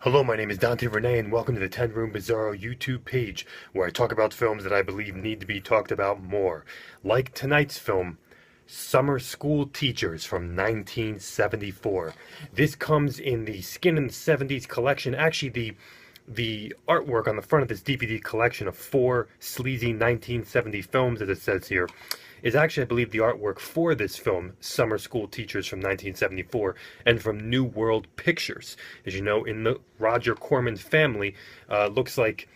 Hello, my name is Dante Renee, and welcome to the 10 Room Bizarro YouTube page, where I talk about films that I believe need to be talked about more. Like tonight's film, Summer School Teachers from 1974. This comes in the Skin in the 70s collection. Actually, the artwork on the front of this DVD collection of four sleazy 1970 films, as it says here, is actually, I believe, the artwork for this film, Summer School Teachers from 1974, and from New World Pictures. As you know, in the Roger Corman family, looks like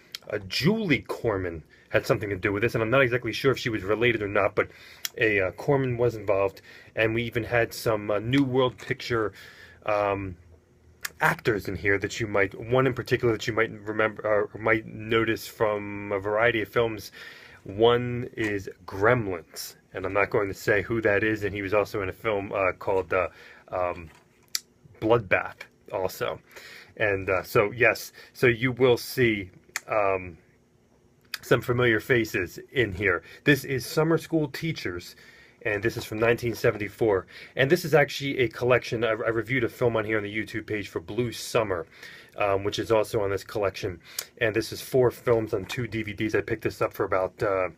Julie Corman had something to do with this, and I'm not exactly sure if she was related or not, but a Corman was involved, and we even had some New World Picture actors in here that you might, one in particular that you might remember or might notice from a variety of films. One is Gremlins, and I'm not going to say who that is, and he was also in a film called Bloodbath also. And so, yes, so you will see some familiar faces in here. This is Summer School Teachers, and this is from 1974. And this is actually a collection. I reviewed a film on here on the YouTube page for Blue Summer, which is also on this collection. And this is 4 films on 2 DVDs. I picked this up for about, I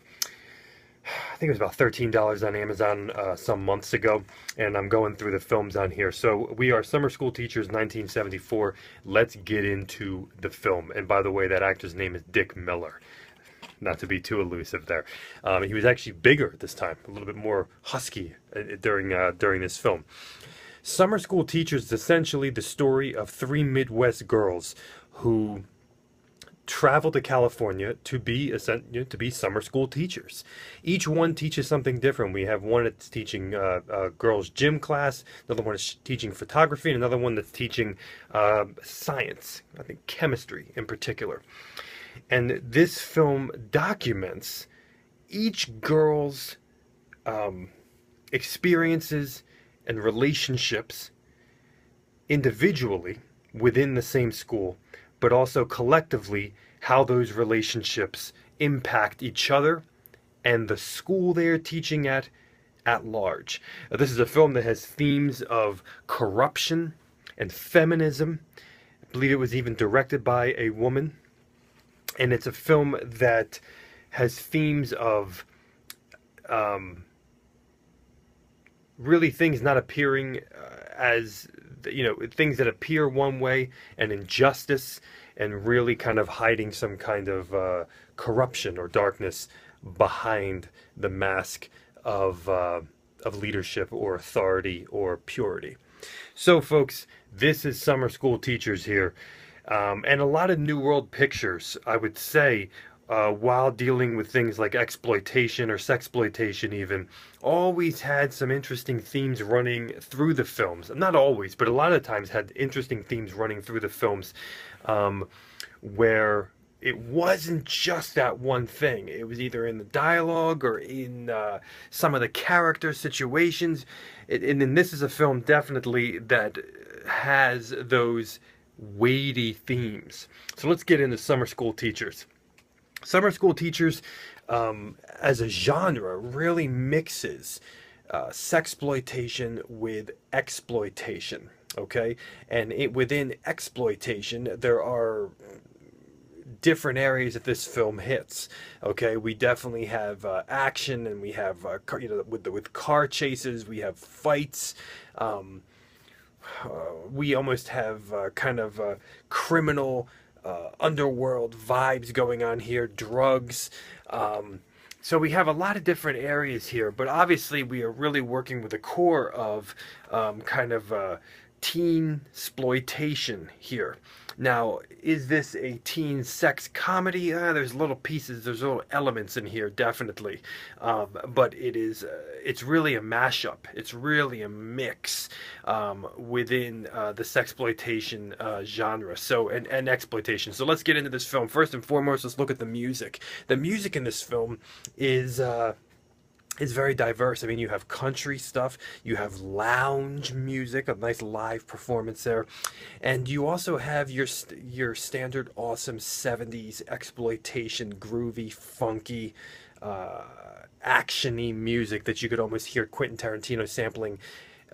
think it was about $13 on Amazon some months ago. And I'm going through the films on here. So we are Summer School Teachers 1974. Let's get into the film. And by the way, that actor's name is Dick Miller. Not to be too elusive there. He was actually bigger at this time, a little bit more husky during this film. Summer School Teachers is essentially the story of 3 Midwest girls who travel to California to be summer school teachers. Each one teaches something different. We have one that's teaching girls' gym class, another one is teaching photography, and another one that's teaching science, I think chemistry in particular. And this film documents each girl's experiences and relationships individually within the same school, but also collectively how those relationships impact each other and the school they are teaching at large. This is a film that has themes of corruption and feminism. I believe it was even directed by a woman. And it's a film that has themes of really things not appearing as, things that appear one way, and injustice, and really kind of hiding some kind of corruption or darkness behind the mask of leadership or authority or purity. So, folks, this is Summer School Teachers here. And a lot of New World Pictures, I would say, while dealing with things like exploitation or sexploitation even, always had some interesting themes running through the films. Not always, but a lot of times had interesting themes running through the films, where it wasn't just that one thing. It was either in the dialogue or in some of the character situations. And this is a film definitely that has those weighty themes. So let's get into Summer School Teachers. Summer School Teachers, as a genre, really mixes sexploitation with exploitation. Okay, and within exploitation, there are different areas that this film hits. Okay, we definitely have action, and we have with car chases, we have fights. We almost have kind of criminal underworld vibes going on here, drugs. So we have a lot of different areas here, but obviously we are really working with the core of kind of teen exploitation here. Now, is this a teen sex comedy? There's little pieces, there's little elements in here, definitely. But it's really a mashup. It's really a mix within the sexploitation genre. So, and exploitation. So let's get into this film. First and foremost, let's look at the music. The music in this film is very diverse. I mean, you have country stuff, you have lounge music, a nice live performance there, and you also have your standard awesome 70s exploitation, groovy, funky, actiony music that you could almost hear Quentin Tarantino sampling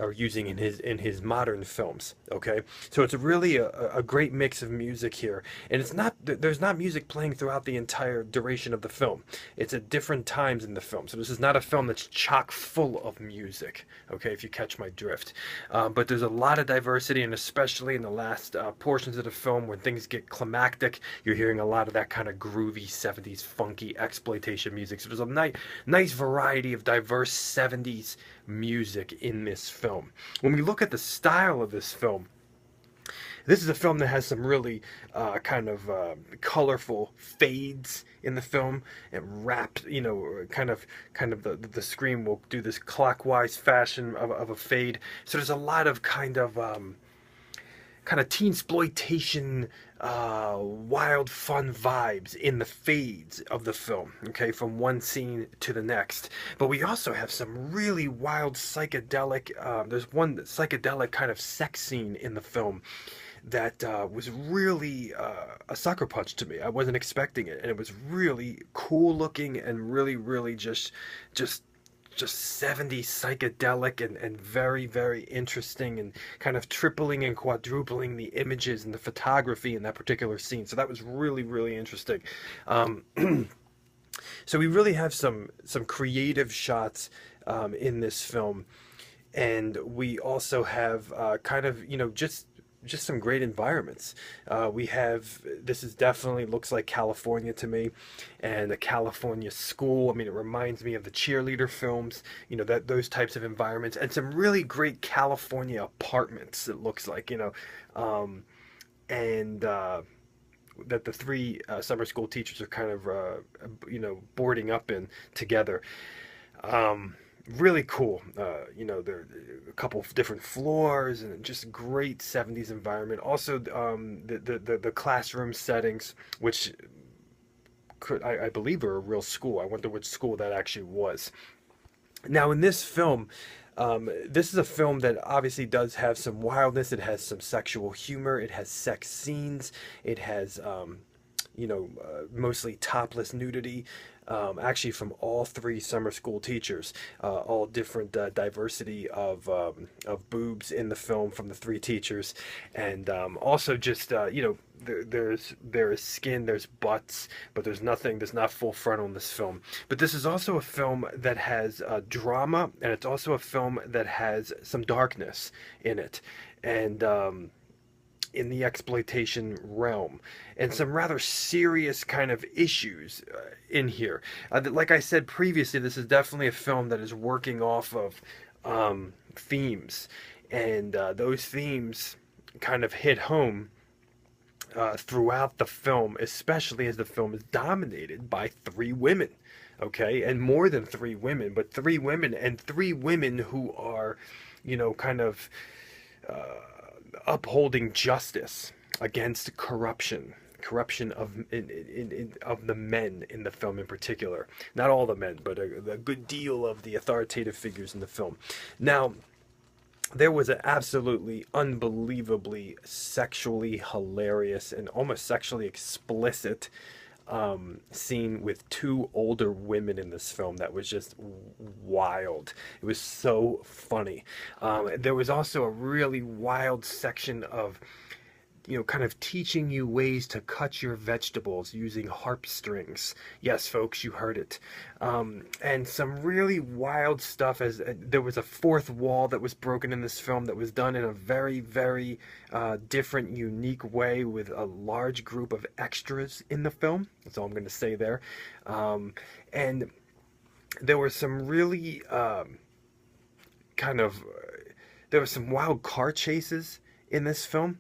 are using in his modern films. Okay, so it's really a great mix of music here, and it's not there's not music playing throughout the entire duration of the film. It's at different times in the film, so this is not a film that's chock full of music. Okay, if you catch my drift, but there's a lot of diversity, and especially in the last portions of the film when things get climactic, you're hearing a lot of that kind of groovy 70s funky exploitation music. So there's a nice variety of diverse 70s music in this film. When we look at the style of this film, this is a film that has some really colorful fades in the film, and wrapped, kind of the screen will do this clockwise fashion of a fade. So there's a lot of kind of teen exploitation, wild fun vibes in the fades of the film, okay, from one scene to the next. But we also have some really wild psychedelic, there's one psychedelic kind of sex scene in the film that was really a sucker punch to me. I wasn't expecting it, and it was really cool looking and really just 70s psychedelic, and very, very interesting, and kind of tripling and quadrupling the images and the photography in that particular scene. So that was really interesting. So we really have some creative shots in this film, and we also have just some great environments. We have, this is definitely looks like California to me, and a California school. I mean, it reminds me of the cheerleader films, that those types of environments, and some really great California apartments, it looks like, and that the three summer school teachers are kind of, boarding up in together. Really cool. There are a couple of different floors, and just great 70s environment. Also, the classroom settings, which I believe are a real school. I wonder which school that actually was. Now, in this film, this is a film that obviously does have some wildness. It has some sexual humor. It has sex scenes. It has mostly topless nudity, actually from all three summer school teachers, all different diversity of boobs in the film from the three teachers, and also just there is skin, there's butts, but there's not full frontal in this film. But this is also a film that has drama, and it's also a film that has some darkness in it, and in the exploitation realm, and some rather serious kind of issues in here. Like I said previously, this is definitely a film that is working off of themes, and those themes kind of hit home throughout the film, especially as the film is dominated by three women. Okay, and more than three women, but three women, and three women who are, kind of upholding justice against corruption of the men in the film in particular. Not all the men, but a good deal of the authoritative figures in the film. Now, there was an absolutely unbelievably sexually hilarious and almost sexually explicit scene with two older women in this film that was just wild. It was so funny. There was also a really wild section of kind of teaching you ways to cut your vegetables using harp strings. Yes, folks, you heard it. And some really wild stuff, as there was a fourth wall that was broken in this film that was done in a very, very different, unique way with a large group of extras in the film. That's all I'm going to say there. And there were some really there were some wild car chases in this film.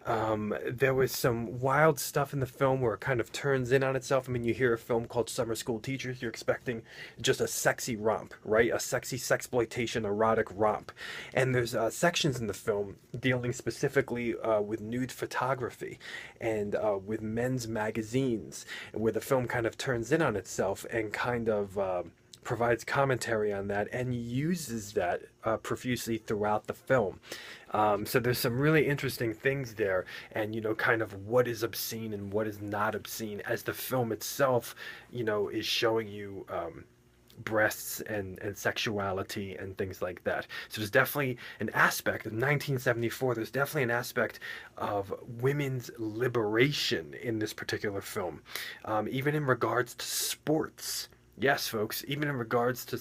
There was some wild stuff in the film where it kind of turns in on itself. I mean, you hear a film called Summer School Teachers, you're expecting just a sexy romp, right? A sexy sexploitation, erotic romp. And there's sections in the film dealing specifically with nude photography and with men's magazines, where the film kind of turns in on itself and kind of provides commentary on that and uses that profusely throughout the film. So there's some really interesting things there, and kind of what is obscene and what is not obscene, as the film itself is showing you breasts and sexuality and things like that. So there's definitely an aspect of 1974. There's definitely an aspect of women's liberation in this particular film, even in regards to sports. Yes, folks, even in regards to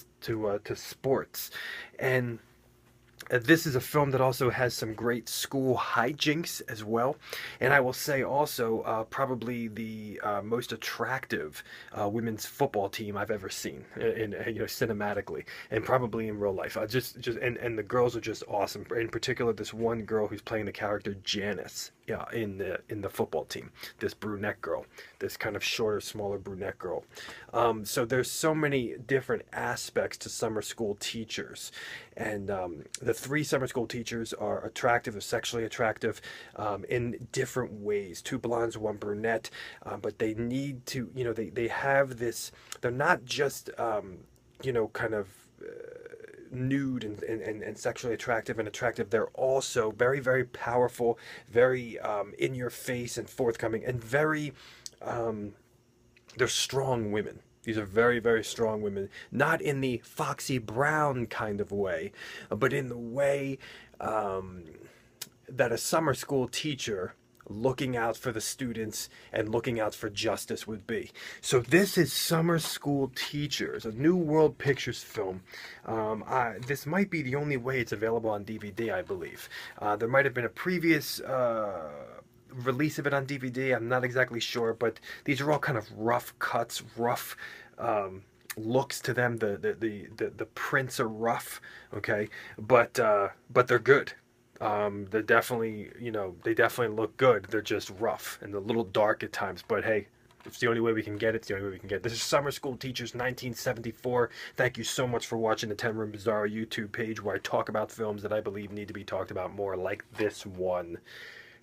sports. And this is a film that also has some great school hijinks as well, and I will say also probably the most attractive women's football team I've ever seen in cinematically, and probably in real life. And the girls are just awesome. In particular, this one girl who's playing the character Janice, yeah, in the football team. This brunette girl, this kind of shorter, smaller brunette girl. So there's so many different aspects to summer school teachers, and the three summer school teachers are attractive, or sexually attractive, in different ways. Two blondes, one brunette, but they need to, they have this. They're not just, kind of nude and sexually attractive and attractive. They're also very, very powerful, very in your face and forthcoming, and very they're strong women. These are very, very strong women, not in the Foxy Brown kind of way, but in the way that a summer school teacher looking out for the students and looking out for justice would be. So this is Summer School Teachers, a New World Pictures film. This might be the only way it's available on DVD, I believe. There might have been a previous release of it on DVD. I'm not exactly sure, but these are all kind of rough cuts, rough looks to them. The prints are rough, okay, but they're good. They're definitely, they definitely look good. They're just rough and a little dark at times, but hey, it's the only way we can get it. It's the only way we can get it. This is Summer School Teachers 1974. Thank you so much for watching the 10 Room Bizarro YouTube page, where I talk about films that I believe need to be talked about more, like this one.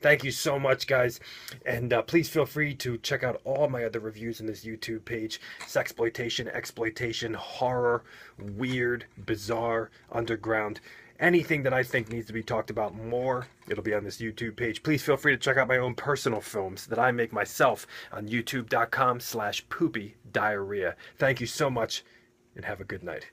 Thank you so much, guys. And please feel free to check out all my other reviews in this YouTube page. Sexploitation, exploitation, horror, weird, bizarre, underground. Anything that I think needs to be talked about more, it'll be on this YouTube page. Please feel free to check out my own personal films that I make myself on youtube.com/poopydiarrhea. Thank you so much, and have a good night.